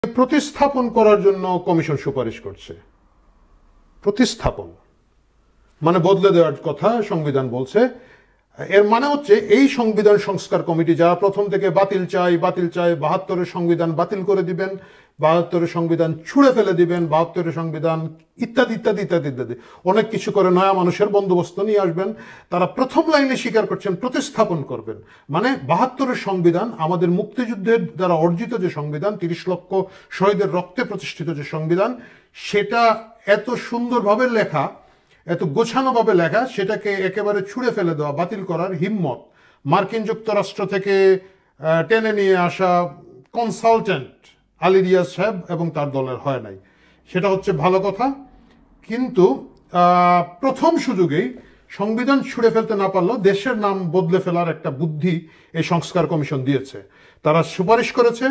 প্রতিস্থাপন করার জন্য কমিশন সুপারিশ করছে। প্রতিস্থাপন মানে বদলে দেওয়ার কথা সংবিধান বলছে। এর মানে হচ্ছে এই সংবিধান সংস্কার কমিটি যারা প্রথম থেকে বাতিল চাই ৭২-এর সংবিধান বাতিল করে দিবেন, ৭২-এর সংবিধান ছুঁড়ে ফেলে দিবেন, ৭২-এর সংবিধান ইত্যাদি ইত্যাদি ইত্যাদি ইত্যাদি অনেক কিছু করে নয়া মানুষের বন্দোবস্ত নিয়ে আসবেন। তারা প্রথম লাইনে স্বীকার করছেন প্রতিস্থাপন করবেন। মানে ৭২-এর সংবিধান আমাদের মুক্তিযুদ্ধের দ্বারা অর্জিত যে সংবিধান, ৩০ লক্ষ শহীদের রক্তে প্রতিষ্ঠিত যে সংবিধান, সেটা এত সুন্দরভাবে লেখা, এত গোছানোভাবে লেখা, সেটাকে একেবারে ছুঁড়ে ফেলে দেওয়া, বাতিল করার হিম্মত মার্কিন যুক্তরাষ্ট্র থেকে টেনে নিয়ে আসা কনসালটেন্ট আলী রিয়াজ সাহেব এবং তার দলের হয় নাই। সেটা হচ্ছে ভালো কথা। কিন্তু প্রথম সুযোগেই সংবিধান ছুঁড়ে ফেলতে না পারলেও দেশের নাম বদলে ফেলার একটা বুদ্ধি এই সংস্কার কমিশন দিয়েছে। তারা সুপারিশ করেছে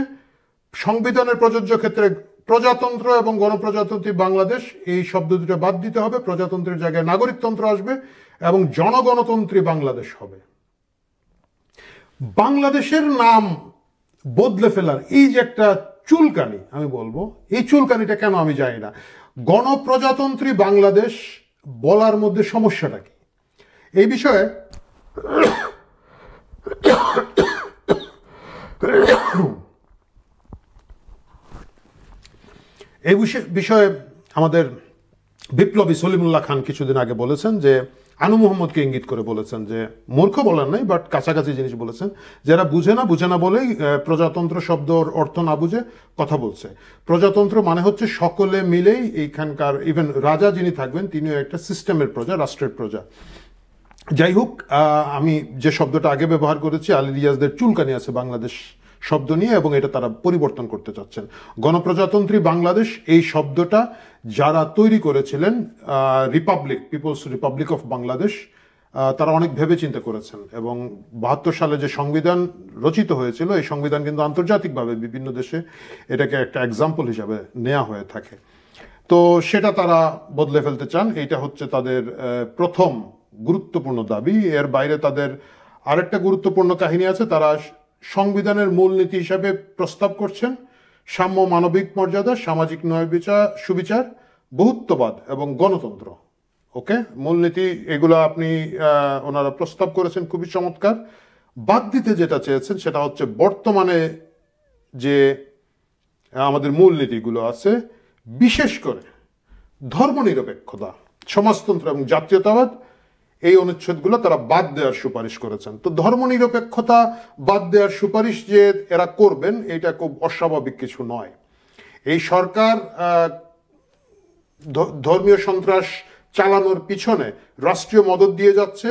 সংবিধানের প্রযোজ্য ক্ষেত্রে প্রজাতন্ত্র এবং গণপ্রজাতন্ত্রী বাংলাদেশ এই শব্দ দুটো বাদ দিতে হবে, প্রজাতন্ত্রের জায়গায় নাগরিকতন্ত্র আসবে এবং জনগণতন্ত্রী বাংলাদেশ হবে। বাংলাদেশের নাম বদলে ফেলার এই যে একটা চুলকানি, আমি বলবো এই চুলকানিটা কেন আমি জানি না। গণপ্রজাতন্ত্রী বাংলাদেশ বলার মধ্যে সমস্যাটা কি এই বিষয়ে এই বিষয়ে আমাদের বিপ্লবী সলিমুল্লাহ খান কিছুদিন আগে বলেছেন যে, আনু মোহাম্মদকে ইঙ্গিত করে বলেছেন যে, মূর্খ বলেন নাই বাট কাছাকাছি জিনিস বলেছেন, যারা বুঝে না বলেই প্রজাতন্ত্র শব্দর অর্থ না বুঝে কথা বলছে। প্রজাতন্ত্র মানে হচ্ছে সকলে মিলেই এইখানকার, ইভেন রাজা যিনি থাকবেন তিনিও একটা সিস্টেমের প্রজা, রাষ্ট্রের প্রজা। যাই হোক, আমি যে শব্দটা আগে ব্যবহার করেছি, আলী রিয়াজদের চুলকানি আছে বাংলাদেশ শব্দ নিয়ে এবং এটা তারা পরিবর্তন করতে চাচ্ছেন। গণপ্রজাতন্ত্রী বাংলাদেশ এই শব্দটা যারা তৈরি করেছিলেন, republic, people's republic of Bangladesh, তারা অনেক ভেবে চিন্তা করেছেন এবং ৭২ সালে যে সংবিধান রচিত হয়েছিল এই সংবিধান কিন্তু আন্তর্জাতিকভাবে বিভিন্ন দেশে এটাকে একটা এক্সাম্পল হিসাবে নেওয়া হয়ে থাকে। তো সেটা তারা বদলে ফেলতে চান। এইটা হচ্ছে তাদের প্রথম গুরুত্বপূর্ণ দাবি। এর বাইরে তাদের আরেকটা গুরুত্বপূর্ণ কাহিনী আছে। তারা সংবিধানের মূলনীতি হিসাবে প্রস্তাব করছেন সাম্য, মানবিক মর্যাদা, সামাজিক ন্যায় বিচার, সুবিচার, বহুত্ববাদ এবং গণতন্ত্র। ওকে, মূলনীতি এগুলো আপনি ওনারা প্রস্তাব করেছেন, খুবই চমৎকার। বাদ দিতে যেটা চেয়েছেন সেটা হচ্ছে বর্তমানে যে আমাদের মূলনীতিগুলো আছে, বিশেষ করে ধর্মনিরপেক্ষতা, সমাজতন্ত্র এবং জাতীয়তাবাদ, এই অনুচ্ছেদগুলো তারা বাদ দেওয়ার সুপারিশ করেছেন। তো ধর্মনিরপেক্ষতা বাদ দেওয়ার সুপারিশ যে এরা করবেন এটা খুব অস্বাভাবিক কিছু নয়। এই সরকার ধর্মীয় সন্ত্রাস চালানোর পিছনে রাষ্ট্রীয় মদত দিয়ে যাচ্ছে।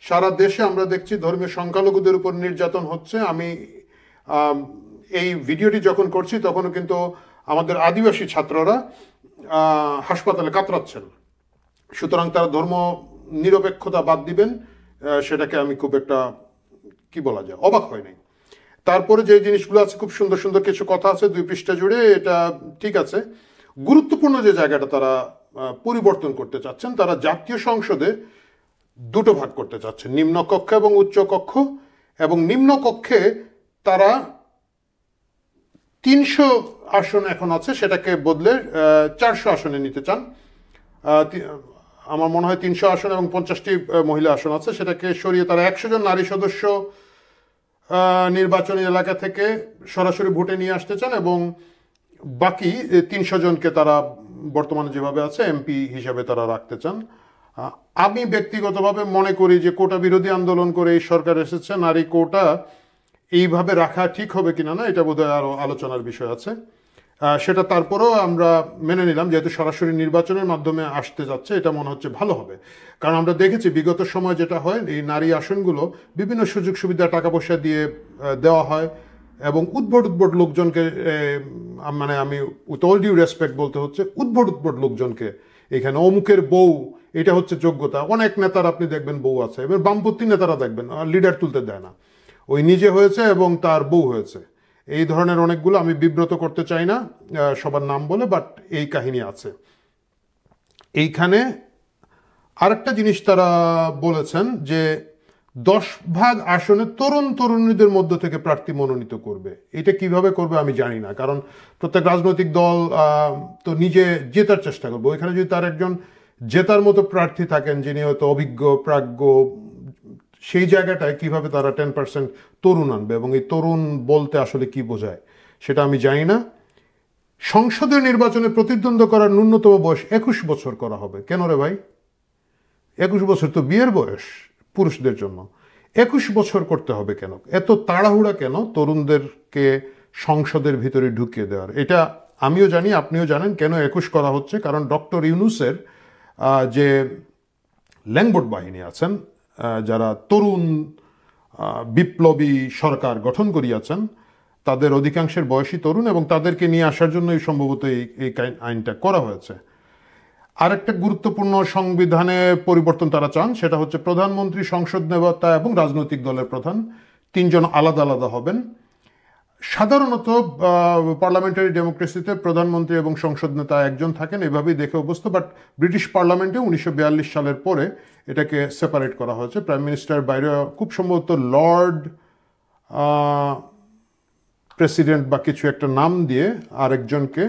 সারা দেশে আমরা দেখছি ধর্মীয় সংখ্যালঘুদের উপর নির্যাতন হচ্ছে। আমি এই ভিডিওটি যখন করছি তখনও কিন্তু আমাদের আদিবাসী ছাত্ররা হাসপাতালে কাতরাচ্ছেন। সুতরাং তারা ধর্ম নিরপেক্ষতা বাদ দিবেন সেটাকে আমি খুব একটা কি বলা যায় অবাক হয় নাই। তারপরে যে জিনিসগুলো আছে, খুব সুন্দর সুন্দর কিছু কথা আছে 2 পৃষ্ঠা জুড়ে, এটা ঠিক আছে। গুরুত্বপূর্ণ যে জায়গাটা তারা পরিবর্তন করতে চাচ্ছেন, তারা জাতীয় সংসদে 2টো ভাগ করতে চাচ্ছেন, নিম্নকক্ষ এবং উচ্চকক্ষ। এবং নিম্নকক্ষে তারা 300 আসন এখন আছে, সেটাকে বদলে 400 আসনে নিতে চান। আমার মনে হয় 300 আসন এবং 50টি মহিলা আসন আছে, সেটাকে সরিয়ে তারা 100 জন নারী সদস্য নির্বাচনী এলাকা থেকে সরাসরি ভোটে নিয়ে আসতে চান এবং বাকি 300 জনকে তারা বর্তমানে যেভাবে আছে এমপি হিসাবে তারা রাখতে চান। আমি ব্যক্তিগতভাবে মনে করি যে কোটা বিরোধী আন্দোলন করে এই সরকার এসেছে, নারী কোটা এইভাবে রাখা ঠিক হবে কিনা না এটা বোধহয় আরো আলোচনার বিষয় আছে। সেটা তারপরেও আমরা মেনে নিলাম, যেহেতু সরাসরি নির্বাচনের মাধ্যমে আসতে যাচ্ছে এটা মনে হচ্ছে ভালো হবে। কারণ আমরা দেখেছি বিগত সময় যেটা হয়, এই নারী আসনগুলো বিভিন্ন সুযোগ সুবিধা টাকা পয়সা দিয়ে দেওয়া হয় এবং উদ্ভট লোকজনকে, মানে আমি উইথ অল ডিউ রেসপেক্ট বলতে হচ্ছে, উদ্ভট লোকজনকে এখানে অমুকের বউ, এটা হচ্ছে যোগ্যতা। অনেক নেতার আপনি দেখবেন বউ আছে, এবার বামপন্থী নেতারা দেখবেন লিডার তুলতে দেয় না, ওই নিজে হয়েছে এবং তার বউ হয়েছে। এই ধরনের অনেকগুলো, আমি বিব্রত করতে চাই না সবার নাম বলে, বাট এই কাহিনী আছে। এইখানে আরেকটা জিনিস তারা বলেছেন যে 10 ভাগ আসনে তরুণ তরুণীদের মধ্য থেকে প্রার্থী মনোনীত করবে। এটা কিভাবে করবে আমি জানি না, কারণ প্রত্যেক রাজনৈতিক দল তো নিজে জেতার চেষ্টা করবে। ওইখানে যদি তার একজন জেতার মতো প্রার্থী থাকেন যিনি হয়তো অভিজ্ঞ প্রাজ্ঞ, সেই জায়গাটায় কিভাবে তারা 10% তরুণ আনবে, এবং এই তরুণ বলতে আসলে কি বোঝায় সেটা আমি জানি না। সংসদীয় নির্বাচনে প্রতিদ্বন্দ্ব করার ন্যূনতম বয়স 21 বছর করা হবে। কেন রে ভাই? 21 বছর তো বিয়ের বয়স পুরুষদের জন্য। 21 বছর করতে হবে কেন? এত তাড়াহুড়া কেন তরুণদেরকে সংসদের ভিতরে ঢুকিয়ে দেওয়ার? এটা আমিও জানি, আপনিও জানেন কেন 21 করা হচ্ছে। কারণ ডক্টর ইউনূসের যে ল্যাংবোর্ড বাহিনী আছেন, যারা তরুণ বিপ্লবী সরকার গঠন করিয়াছেন, তাদের অধিকাংশের বয়সী তরুণ, এবং তাদেরকে নিয়ে আসার জন্যই সম্ভবত এই আইনটা করা হয়েছে। আরেকটা গুরুত্বপূর্ণ সংবিধানে পরিবর্তন তারা চান, সেটা হচ্ছে প্রধানমন্ত্রী, সংসদ নেতা এবং রাজনৈতিক দলের প্রধান 3 জন আলাদা আলাদা হবেন। সাধারণত পার্লামেন্টারি ডেমোক্রেসিতে প্রধানমন্ত্রী এবং সংসদ নেতা একজন থাকেন, এভাবেই দেখে অভ্যস্ত। বাট ব্রিটিশ পার্লামেন্টে 1942 সালের পরে এটাকে সেপারেট করা হয়েছে। প্রাইম মিনিস্টার বাইরে খুব সম্ভবত লর্ড প্রেসিডেন্ট বা কিছু একটা নাম দিয়ে আরেকজনকে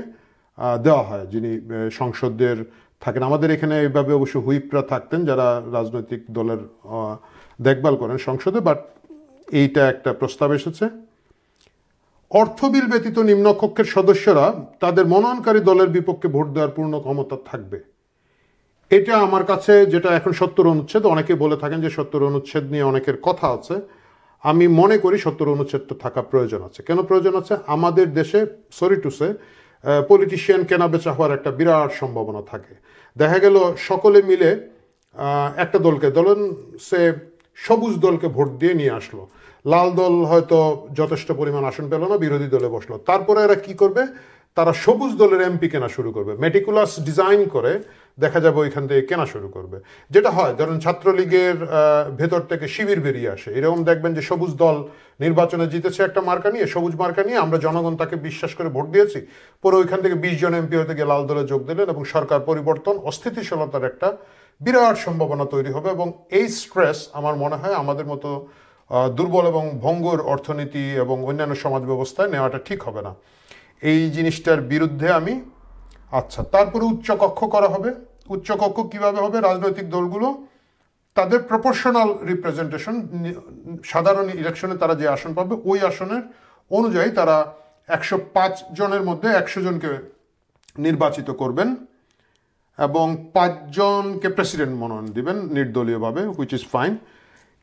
দেওয়া হয় যিনি সংসদের থাকেন। আমাদের এখানে এইভাবে অবশ্য হুইপরা থাকতেন যারা রাজনৈতিক দলের দেখভাল করেন সংসদে। বাট এইটা একটা প্রস্তাব এসেছে। অর্থ বিল ব্যতীত নিম্নকক্ষের সদস্যরা তাদের মনোনয়নকারী দলের বিপক্ষে ভোট দেওয়ার পূর্ণ ক্ষমতা থাকবে। এটা আমার কাছে, যেটা এখন 70 অনুচ্ছেদ, অনেকে বলে থাকেন যে 70 অনুচ্ছেদ নিয়ে অনেকের কথা আছে। আমি মনে করি 70 অনুচ্ছেদটা থাকা প্রয়োজন আছে। কেন প্রয়োজন আছে? আমাদের দেশে সরি টু সে পলিটিশিয়ান কেনা বেচা হওয়ার একটা বিরাট সম্ভাবনা থাকে। দেখা গেল সকলে মিলে একটা দলকে, ধরুন সে সবুজ দলকে ভোট দিয়ে নিয়ে আসলো, লাল দল হয়তো যথেষ্ট পরিমাণ আসন পেল না, বিরোধী দলে বসলো। তারপরে এরা কি করবে? তারা সবুজ দলের এমপি কেনা শুরু করবে, মেটিকুলাস ডিজাইন করে দেখা যাবে ওইখান থেকে কেনা শুরু করবে। যেটা হয়, ধরুন ছাত্রলীগের ভেতর থেকে শিবির বেরিয়ে আসে, এরকম দেখবেন যে সবুজ দল নির্বাচনে জিতেছে একটা মার্কা নিয়ে, সবুজ মার্কা নিয়ে, আমরা জনগণ তাকে বিশ্বাস করে ভোট দিয়েছি, পরে ওইখান থেকে 20 জন এমপি হতে গিয়ে লাল দলে যোগ দিলেন, এবং সরকার পরিবর্তন, অস্থিতিশীলতার একটা বিরাট সম্ভাবনা তৈরি হবে। এবং এই স্ট্রেস আমার মনে হয় আমাদের মতো দুর্বল এবং ভঙ্গুর অর্থনীতি এবং অন্যান্য সমাজ ব্যবস্থায় নেওয়াটা ঠিক হবে না। এই জিনিসটার বিরুদ্ধে আমি। আচ্ছা, তারপরে উচ্চকক্ষ করা হবে। উচ্চকক্ষ কিভাবে হবে? রাজনৈতিক দলগুলো তাদের প্রপোর্শনাল রিপ্রেজেন্টেশন, সাধারণ ইলেকশনে তারা যে আসন পাবে ওই আসনের অনুযায়ী তারা 105 জনের মধ্যে 100 জনকে নির্বাচিত করবেন, এবং 5 জনকে প্রেসিডেন্ট মনোনয়ন দিবেন নির্দলীয়ভাবে, হুইচ ইজ ফাইন।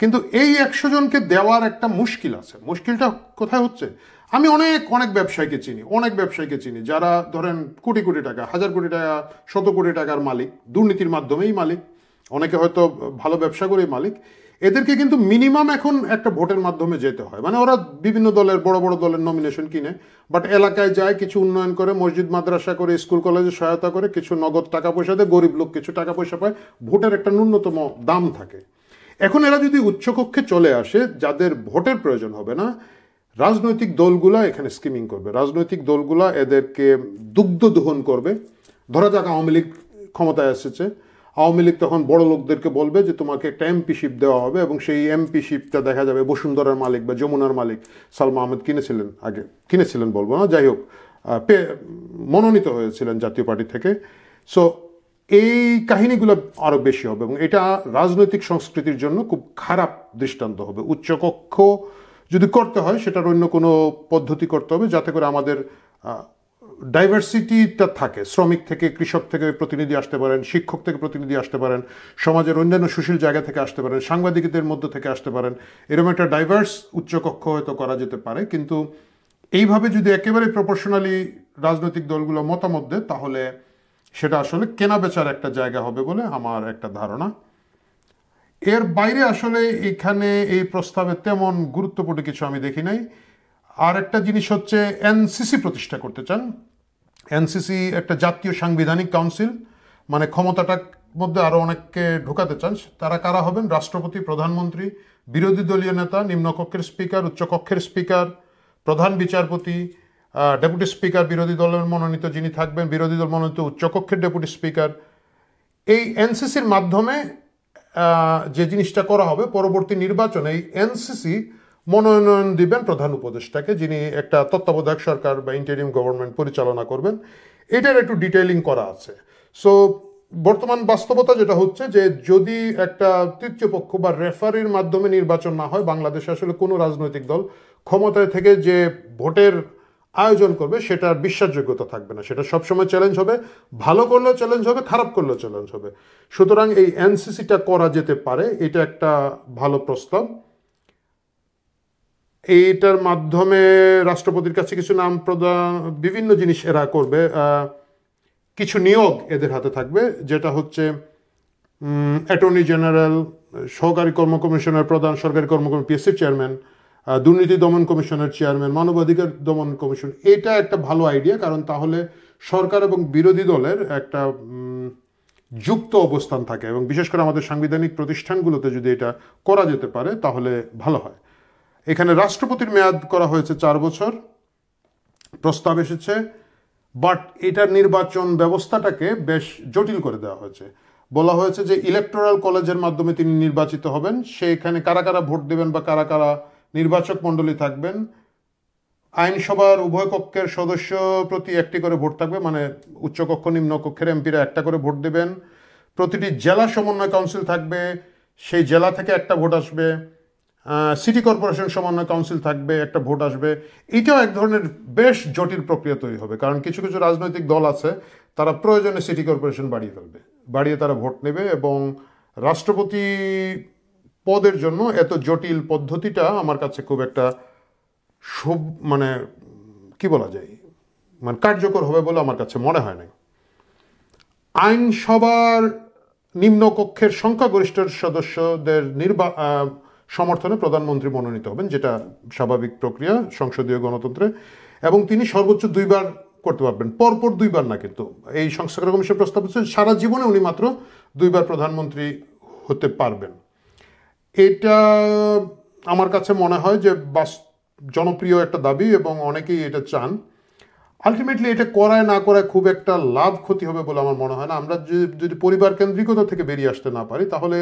কিন্তু এই 100 জনকে দেওয়ার একটা মুশকিল আছে। মুশকিলটা কোথায় হচ্ছে? আমি অনেক ব্যবসায়ীকে চিনি যারা ধরেন কোটি কোটি টাকা, হাজার কোটি টাকা, শত কোটি টাকার মালিক, দুর্নীতির মাধ্যমেই মালিক, অনেকে হয়তো ভালো ব্যবসা করেই মালিক। এদেরকে কিন্তু মিনিমাম এখন একটা ভোটের মাধ্যমে যেতে হয়। মানে ওরা বিভিন্ন দলের, বড় বড় দলের নমিনেশন কিনে, বাট এলাকায় যায়, কিছু উন্নয়ন করে, মসজিদ মাদ্রাসা করে, স্কুল কলেজে সহায়তা করে, কিছু নগদ টাকা পয়সা দেয়, গরিব লোক কিছু টাকা পয়সা পায়, ভোটের একটা ন্যূনতম দাম থাকে। এখন এরা যদি উচ্চকক্ষে চলে আসে, যাদের ভোটের প্রয়োজন হবে না, রাজনৈতিক দলগুলা এখানে স্কিমিং করবে। রাজনৈতিক দলগুলা এদেরকে দুগ্ধ দোহন করবে। ধরা যাক আওয়ামী লীগ ক্ষমতায় এসেছে, আওয়ামী লীগ তখন বড় লোকদেরকে বলবে যে তোমাকে একটা এমপিশিপ দেওয়া হবে, এবং সেই এমপিশিপটা দেখা যাবে বসুন্ধরার মালিক বা যমুনার মালিক সালমা আহমেদ কিনেছিলেন বলবো না, যাই হোক, মনোনীত হয়েছিলেন জাতীয় পার্টি থেকে। সো এই কাহিনীগুলো আরো বেশি হবে, এবং এটা রাজনৈতিক সংস্কৃতির জন্য খুব খারাপ দৃষ্টান্ত হবে। উচ্চকক্ষ যদি করতে হয়, সেটার অন্য কোনো পদ্ধতি করতে হবে, যাতে করে আমাদের ডাইভার্সিটিটা থাকে। শ্রমিক থেকে, কৃষক থেকে প্রতিনিধি আসতে পারেন, শিক্ষক থেকে প্রতিনিধি আসতে পারেন, সমাজের অন্যান্য সুশীল জায়গা থেকে আসতে পারেন, সাংবাদিকদের মধ্য থেকে আসতে পারেন। এরকম একটা ডাইভার্স উচ্চকক্ষ হয়তো করা যেতে পারে। কিন্তু এইভাবে যদি একেবারে প্রপোর্শনালি রাজনৈতিক দলগুলো মতামত দেয়, তাহলে সেটা আসলে কেনা বেচার একটা জায়গা হবে বলে আমার একটা ধারণা। এর বাইরে আসলে এখানে এই প্রস্তাবে তেমন গুরুত্বপূর্ণ কিছু আমি দেখি নাই। আর একটা জিনিস হচ্ছে এনসিসি প্রতিষ্ঠা করতে চান। এনসিসি একটা জাতীয় সাংবিধানিক কাউন্সিল, মানে ক্ষমতাটার মধ্যে আরও অনেককে ঢোকাতে চান। তারা কারা হবেন? রাষ্ট্রপতি, প্রধানমন্ত্রী, বিরোধী দলীয় নেতা, নিম্নকক্ষের স্পিকার, উচ্চকক্ষের স্পিকার, প্রধান বিচারপতি, ডেপুটি স্পিকার বিরোধী দলের মনোনীত যিনি থাকবেন, বিরোধী দল মনোনীত উচ্চকক্ষের ডেপুটি স্পিকার। এই এনসিসির মাধ্যমে যে জিনিসটা করা হবে, পরবর্তী নির্বাচনে এই এনসিসি মনোনয়ন দিবেন প্রধান উপদেষ্টাকে, যিনি একটা তত্ত্বাবধায়ক সরকার বা ইন্টারিম গভর্নমেন্ট পরিচালনা করবেন। এটার একটু ডিটেইলিং করা আছে। সো বর্তমান বাস্তবতা যেটা হচ্ছে যে যদি একটা তৃতীয় পক্ষ বা রেফারির মাধ্যমে নির্বাচন না হয়, বাংলাদেশে আসলে কোনো রাজনৈতিক দল ক্ষমতায় থেকে যে ভোটের আয়োজন করবে সেটার বিশ্বাসযোগ্যতা থাকবে না। সেটা সবসময় চ্যালেঞ্জ হবে, ভালো করলেও চ্যালেঞ্জ হবে, খারাপ করলেও চ্যালেঞ্জ হবে। সুতরাং এই এনসিসিটা করা যেতে পারে, এটা একটা ভালো প্রস্তাব। এইটার মাধ্যমে রাষ্ট্রপতির কাছে কিছু নাম প্রদান, বিভিন্ন জিনিস এরা করবে। কিছু নিয়োগ এদের হাতে থাকবে, যেটা হচ্ছে অ্যাটর্নি জেনারেল, সহকারী কর্ম কমিশনের প্রধান, সরকারি কর্ম কমিশন, পিএসসির চেয়ারম্যান, দুর্নীতি দমন কমিশনের চেয়ারম্যান, মানবাধিকার দমন কমিশন। এটা একটা ভালো আইডিয়া, কারণ তাহলে সরকার এবং বিরোধী দলের একটা যুক্ত অবস্থান থাকে, এবং বিশেষ করে আমাদের সাংবিধানিক প্রতিষ্ঠানগুলোতে যদি এটা করা যেতে পারে তাহলে ভালো হয়। এখানে রাষ্ট্রপতির মেয়াদ করা হয়েছে 4 বছর, প্রস্তাব এসেছে, বাট এটার নির্বাচন ব্যবস্থাটাকে বেশ জটিল করে দেওয়া হয়েছে। বলা হয়েছে যে ইলেকটোরাল কলেজের মাধ্যমে তিনি নির্বাচিত হবেন, সেখানে কারা কারা ভোট দেবেন বা কারা কারা নির্বাচক মণ্ডলী থাকবেন। আইনসভার উভয় কক্ষের সদস্য প্রতি একটি করে ভোট থাকবে, মানে উচ্চকক্ষ নিম্ন কক্ষের এমপিরা একটা করে ভোট দেবেন। প্রতিটি জেলা সমন্বয় কাউন্সিল থাকবে, সেই জেলা থেকে একটা ভোট আসবে। সিটি কর্পোরেশন সমন্বয় কাউন্সিল থাকবে, একটা ভোট আসবে। এটাও এক ধরনের বেশ জটিল প্রক্রিয়া তৈরি হবে, কারণ কিছু কিছু রাজনৈতিক দল আছে তারা প্রয়োজনে সিটি কর্পোরেশন বাড়িয়ে ফেলবে, বাড়িয়ে তারা ভোট নেবে, এবং রাষ্ট্রপতি পদের জন্য এত জটিল পদ্ধতিটা আমার কাছে খুব একটা মানে কি বলা যায়, মানে কার্যকর হবে বলে আমার কাছে মনে হয় না। আইনসভার নিম্নকক্ষের সংখ্যাগরিষ্ঠ সদস্যদের সমর্থনে প্রধানমন্ত্রী মনোনীত হবেন, যেটা স্বাভাবিক প্রক্রিয়া সংসদীয় গণতন্ত্রে, এবং তিনি সর্বোচ্চ 2 বার করতে পারবেন, পরপর 2 বার না। কিন্তু এই সংস্কার কমিশন প্রস্তাব হচ্ছে সারা জীবনে উনি মাত্র 2 বার প্রধানমন্ত্রী হতে পারবেন। এটা আমার কাছে মনে হয় যে জনপ্রিয় একটা দাবি, এবং অনেকেই এটা চান। আলটিমেটলি এটা করায় না করায় খুব একটা লাভ ক্ষতি হবে বলে আমার মনে হয় না। আমরা যদি পরিবার কেন্দ্রিকতা থেকে বেরিয়ে আসতে না পারি, তাহলে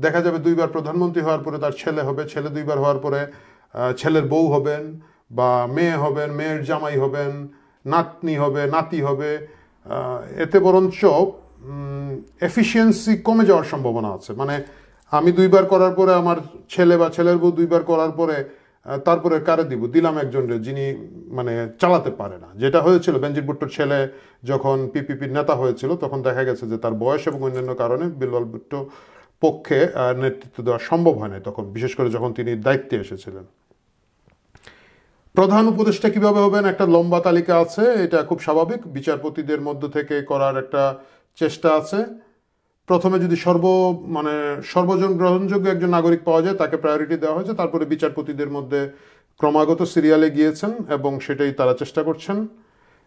দেখা যাবে 2 বার প্রধানমন্ত্রী হওয়ার পরে তার ছেলে হবে, ছেলে 2 বার হওয়ার পরে ছেলের বউ হবেন, বা মেয়ে হবেন, মেয়ের জামাই হবেন, নাতনি হবে, নাতি হবে। এতে বরঞ্চ এফিসিয়েন্সি কমে যাওয়ার সম্ভাবনা আছে। মানে আমি 2 বার করার পরে আমার ছেলে বা ছেলের বউ 2 বার করার পরে তারপরে কারে দিলাম একজনের যিনি মানে চালাতে পারে না। যেটা হয়েছিল বেনজির ভুট্টোর ছেলে যখন পিপিপির নেতা হয়েছিল, তখন দেখা গেছে যে তার বয়স এবং অন্যান্য কারণে বিল্লাল ভুট্টো পক্ষে নেতৃত্ব দেওয়া সম্ভব হয় না তখন, বিশেষ করে যখন তিনি দায়িত্বে এসেছিলেন। প্রধান উপদেষ্টা কিভাবে হবেন, একটা লম্বা তালিকা আছে, এটা খুব স্বাভাবিক। বিচারপতিদের মধ্য থেকে করার একটা চেষ্টা আছে। প্রথমে যদি সর্বজন গ্রহণযোগ্য একজন নাগরিক পাওয়া যায়, তাকে প্রায়োরিটি দেওয়া হয়েছে। তারপরে বিচারপতিদের মধ্যে ক্রমাগত সিরিয়ালে গিয়েছেন, এবং সেটাই তারা চেষ্টা করছেন।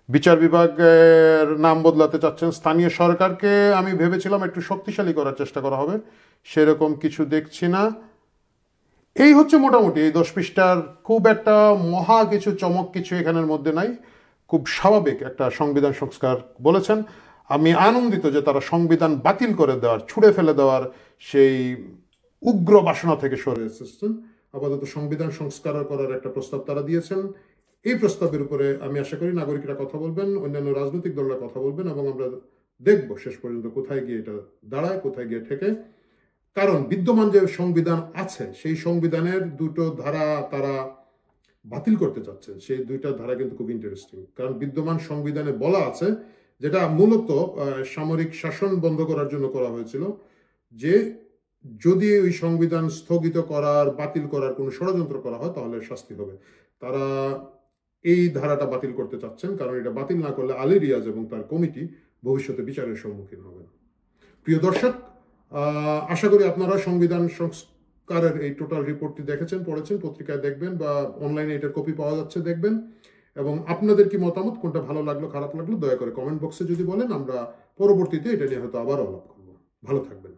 বিচার বিভাগের নাম বদলাতে চাচ্ছেন। স্থানীয় সরকারকে আমি ভেবেছিলাম একটু শক্তিশালী করার চেষ্টা করা হবে, সেরকম কিছু দেখছি না। এই হচ্ছে মোটামুটি এই 10 পৃষ্ঠার, খুব একটা মহা কিছু চমক কিছু এখানের মধ্যে নাই। খুব স্বাভাবিক একটা সংবিধান সংস্কার বলেছেন। আমি আনন্দিত যে তারা সংবিধান বাতিল করে দেওয়ার, ছুঁড়ে ফেলে দেওয়ার সেই উগ্র বাসনা থেকে সরে এসেছেন। আপাতত সংবিধান সংস্কার করার একটা প্রস্তাব তারা দিয়েছেন। এই প্রস্তাবের উপরে আমি আশা করি নাগরিকরা কথা বলবেন, অন্যান্য রাজনৈতিক দলরা কথা বলবেন, এবং আমরা দেখব শেষ পর্যন্ত কোথায় গিয়ে এটা দাঁড়ায়, কোথায় গিয়ে ঠেকে। কারণ বিদ্যমান যে সংবিধান আছে, সেই সংবিধানের 2টো ধারা তারা বাতিল করতে চাচ্ছে। সেই 2টা ধারা কিন্তু খুব ইন্টারেস্টিং, কারণ বিদ্যমান সংবিধানে বলা আছে, যেটা মূলত সামরিক শাসন বন্ধ করার জন্য করা হয়েছিল, যে যদি ওই সংবিধান স্থগিত করার, বাতিল করার কোনো ষড়যন্ত্র করা হয় তাহলে শাস্তি হবে। তারা এই ধারাটা বাতিল করতে চাচ্ছেন, কারণ এটা বাতিল না করলে আলী রিয়াজ এবং তার কমিটি ভবিষ্যতে বিচারের সম্মুখীন হবেন। প্রিয় দর্শক, আশা করি আপনারা সংবিধান সংস্কারের এই টোটাল রিপোর্টটি দেখেছেন, পড়েছেন, পত্রিকায় দেখবেন বা অনলাইনে এটার কপি পাওয়া যাচ্ছে, দেখবেন। এবং আপনাদের কি মতামত, কোনটা ভালো লাগলো খারাপ লাগলো দয়া করে কমেন্ট বক্সে যদি বলেন, আমরা পরবর্তীতে এটা নিয়ে হয়তো আবার আলাপ করবো। ভালো থাকবেন।